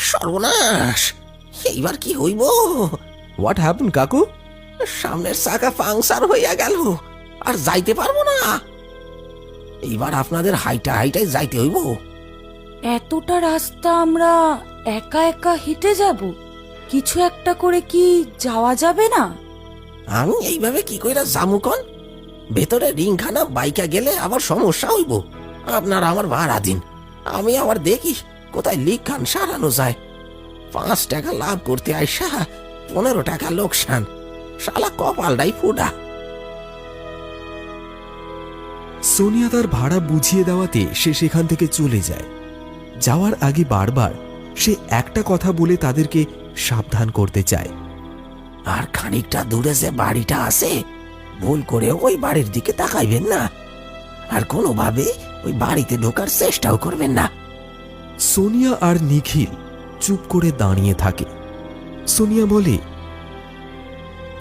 সর্বনাশ, এইবার কি হইব? হোয়াট হ্যাপেন কাকু? সামনের চাকা পাংচার হইয়া গেল, আর যাইতে পারবো না। এইবার আপনাদের হাইটাই যাইতে হইব। এতটা রাস্তা আমরা একা একা হেঁটে যাব? কিছু একটা করে কি যাওয়া যাবে না? আমি এইভাবে কি কইরা জামুকন? ভেতরে রিংখানা বাইকা গেলে আবার সমস্যা হইব। আপনারা আমার ভাড়া দিন, আমি আবার দেখি কোথায় লিক খান সারানো যায়। 5 টাকা লাভ করতে আইসা 15 টাকা লোকসান, শালা কপালটাই ফুটা। সোনিয়া তার ভাড়া বুঝিয়ে দেওয়াতে সে সেখান থেকে চলে যায়। যাওয়ার আগে বারবার সে একটা কথা বলে তাদেরকে সাবধান করতে চায়। আর খানিকটা দূরে যে বাড়িটা আছে, ভুল করে ওই বাড়ির দিকে তাকাইবেন না, আর কোনোভাবে ওই বাড়িতে ঢোকার চেষ্টাও করবেন না। সোনিয়া আর নিখিল চুপ করে দাঁড়িয়ে থাকে। সোনিয়া বলে,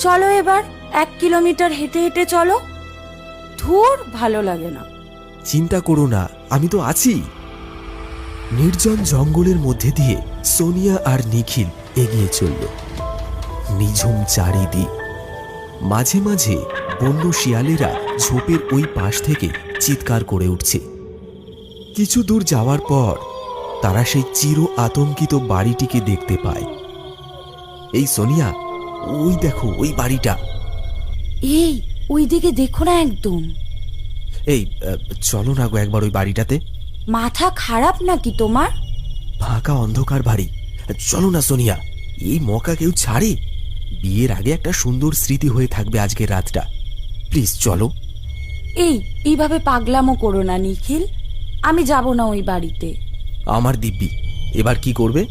চলো এবার 1 কিলোমিটার হেঁটে হেঁটে চলো। ধুর, ভালো লাগে না। চিন্তা করো না, আমি তো আছি। নির্জন জঙ্গলের মধ্যে দিয়ে সোনিয়া আর নিখিল এগিয়ে চলল। নিঝুম চারিদিক, মাঝে মাঝে বন্য শিয়ালেরা ঝোপের ওই পাশ থেকে চিৎকার করে উঠছে। কিছু দূর যাওয়ার পর তারা সেই চির আতঙ্কিত বাড়িটিকে দেখতে পায়। এই সোনিয়া, ওই দেখো ওই বাড়িটা। এই, ওই দিকে দেখো না একদম। এই চলো না গো একবার ওই বাড়িটাতে। মাথা খারাপ নাকি তোমার? ফাঁকা অন্ধকার বাড়ি, চলো না সোনিয়া। এই মকা কেউ ছাড়ে? বিয়ের আগে একটা সুন্দর স্মৃতি হয়ে থাকবে আজকের রাতটা। প্লিজ চলো। এইভাবে পাগলামো করো না নিখিল, আমি যাব না ওই বাড়িতে। আমার দিব্যি, এবার কি করবে?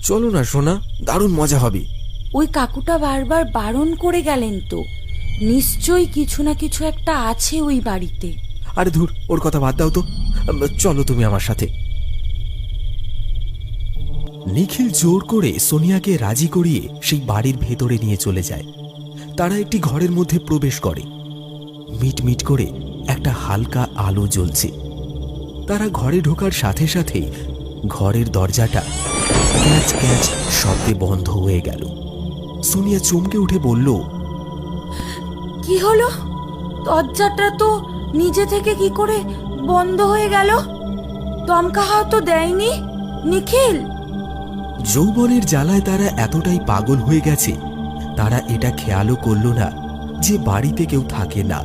চলো না সোনা, দারুণ মজা হবে। ওই কাকুটা বারবার বারণ করে গেলেন তো, নিশ্চয়ই কিছু না কিছু একটা আছে ওই বাড়িতে। আরে ধুর, ওর কথা বাদ দাও তো, চলো তুমি আমার সাথে। নিখিল জোর করে সোনিয়াকে রাজি করিয়ে সেই বাড়ির ভেতরে নিয়ে চলে যায়। তারা একটি ঘরের মধ্যে প্রবেশ করে। মিটমিট করে একটা হালকা আলো জ্বলছে। তারা ঘরে ঢোকার সাথে সাথে ঘরের দরজাটা ক্যাচ ক্যাচ শব্দে বন্ধ হয়ে গেল। সোনিয়া চমকে উঠে বলল, কি হলো? দরজাটা তো নিজে থেকে কি করে বন্ধ হয়ে গেল? দমকা হাওয়া তো দেয়নি নিখিল। যৌবনের জ্বালায় তারা এতটাই পাগল হয়ে গেছে, তারা এটা খেয়ালও করল না যে বাড়িতে কেউ থাকে না।